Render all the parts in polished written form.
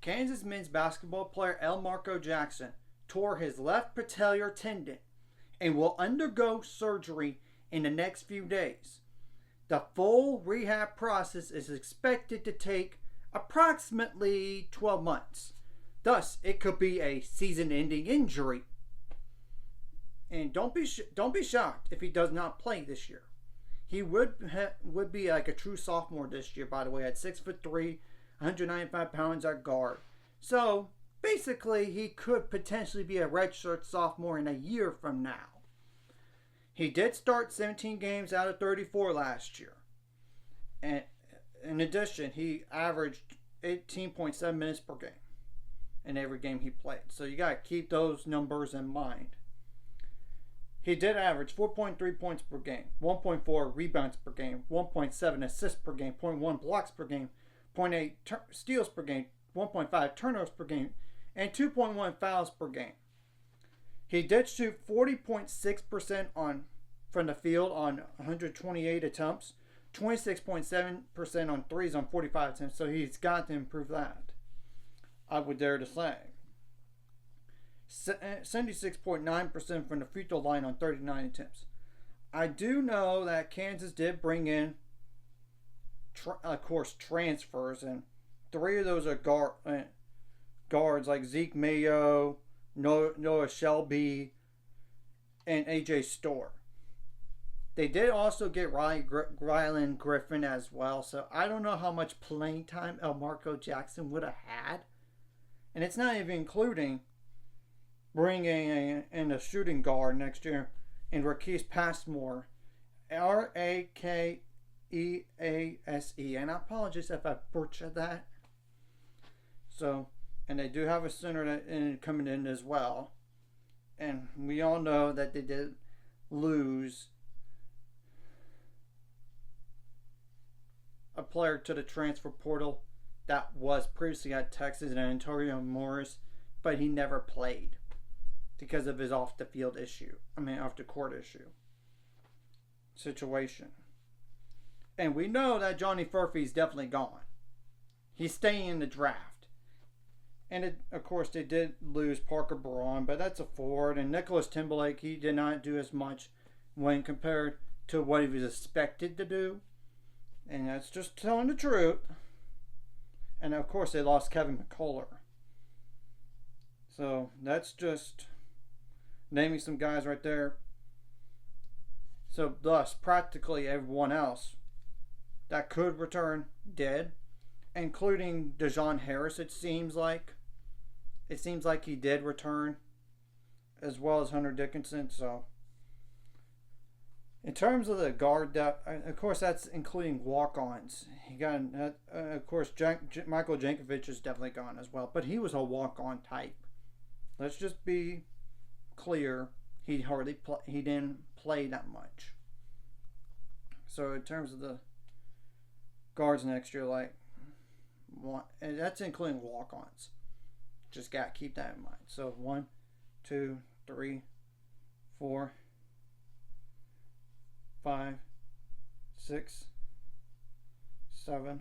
Kansas men's basketball player Elmarko Jackson tore his left patellar tendon and will undergo surgery in the next few days. The full rehab process is expected to take approximately 12 months. Thus, it could be a season-ending injury. And don't be shocked if he does not play this year. He would be like a true sophomore this year, by the way, at 6'3", 195 pounds at guard. So basically, he could potentially be a redshirt sophomore in a year from now. He did start 17 games out of 34 last year. And in addition, he averaged 18.7 minutes per game in every game he played. So you got to keep those numbers in mind. He did average 4.3 points per game, 1.4 rebounds per game, 1.7 assists per game, 0.1 blocks per game, 0.8 steals per game, 1.5 turnovers per game, and 2.1 fouls per game. He did shoot 40.6% from the field on 128 attempts, 26.7% on threes on 45 attempts, so he's got to improve that, I would dare to say. 76.9% from the free throw line on 39 attempts. I do know that Kansas did bring in, of course, transfers, and 3 of those are guards like Zeke Mayo, Noah Shelby, and AJ Storr. They did also get Rylan Griffin as well, so I don't know how much playing time Elmarko Jackson would have had. And it's not even including bringing in a shooting guard next year in Rakees Passmore, Rakeease, and I apologize if I butchered that. So, and they do have a center coming in as well, and we all know that they did lose a player to the transfer portal that was previously at Texas, and Antonio Morris, but he never played because of his off the court issue situation. And we know that Johnny Furphy's definitely gone. He's staying in the draft. And of course they did lose Parker Braun, but that's a forward. And Nicholas Timberlake, he did not do as much when compared to what he was expected to do. And that's just telling the truth. And of course they lost Kevin McCullough. So that's just naming some guys right there. So thus, practically everyone else that could return did, including Dejon Harris. It seems like he did return, as well as Hunter Dickinson. So in terms of the guard depth, of course that's including walk-ons. He got, of course, Michael Jankovic is definitely gone as well, but he was a walk-on type. Let's just be clear, he didn't play that much. So in terms of the guards next year, and that's including walk-ons. Just got to keep that in mind. So 1, 2, 3, 4, 5, 6, 7.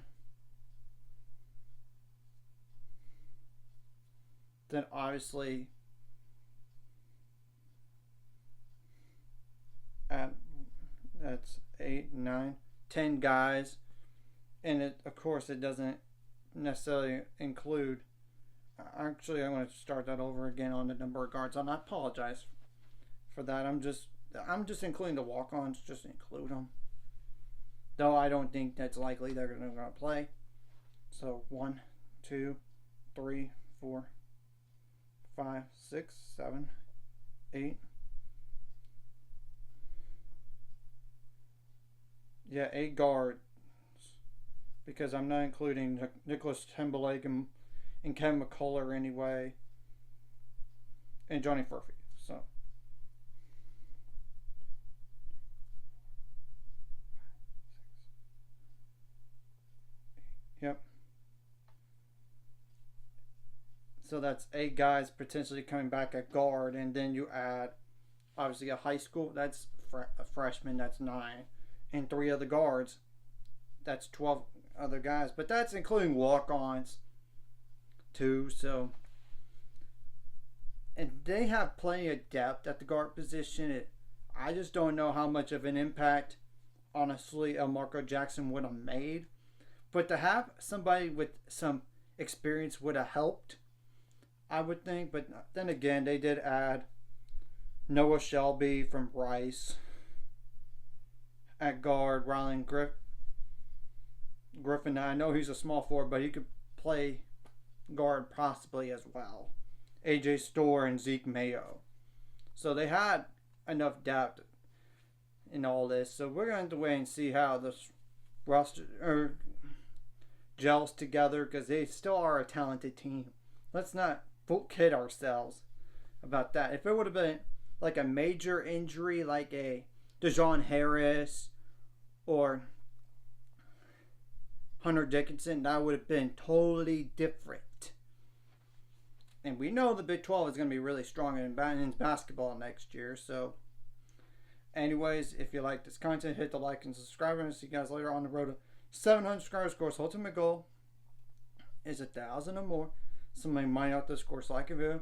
Then obviously that's 8, 9, 10 guys, and of course it doesn't necessarily include. Actually, I'm going to start that over again on the number of guards, and I apologize for that. I'm just including the walk-ons. Just include them, though I don't think that's likely they're going to play. So 1, 2, 3, 4, 5, 6, 7, 8. Yeah, 8 guards, because I'm not including Nicholas Timberlake and Kevin McCullough anyway, and Johnny Furphy. So yep. So that's 8 guys potentially coming back at guard, and then you add obviously a high school, that's a freshman, that's 9, and 3 other guards, that's 12 other guys. But that's including walk-ons too. So, and they have plenty of depth at the guard position. I just don't know how much of an impact, honestly, Elmarko Jackson would have made. But to have somebody with some experience would have helped, I would think. But then again, they did add Noah Shelby from Rice at guard. Rylan Griffin, I know he's a small forward, but he could play guard possibly as well. AJ Storr and Zeke Mayo. So they had enough depth in all this. So we're going to wait and see how this roster gels together, because they still are a talented team. Let's not kid ourselves about that. If it would have been like a major injury, like a DeJohn Harris or Hunter Dickinson, that would have been totally different. And we know the Big 12 is going to be really strong in basketball next year. So, anyways, if you like this content, hit the like and subscribe. And I'll see you guys later on the road to 700 subscribers. Of course, ultimate goal is 1,000 or more. Somebody might out this course, like a video,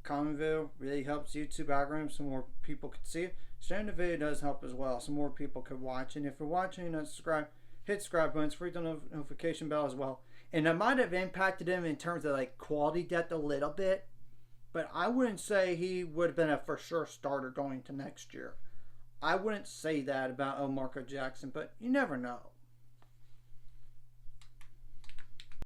comment video, really helps YouTube algorithm so more people can see it. Sharing the video does help as well, so more people could watch. And if you're watching and not subscribe, hit subscribe button, free the notification bell as well. And it might have impacted him in terms of like quality depth a little bit, but I wouldn't say he would have been a for sure starter going to next year. I wouldn't say that about Elmarko Jackson, but you never know.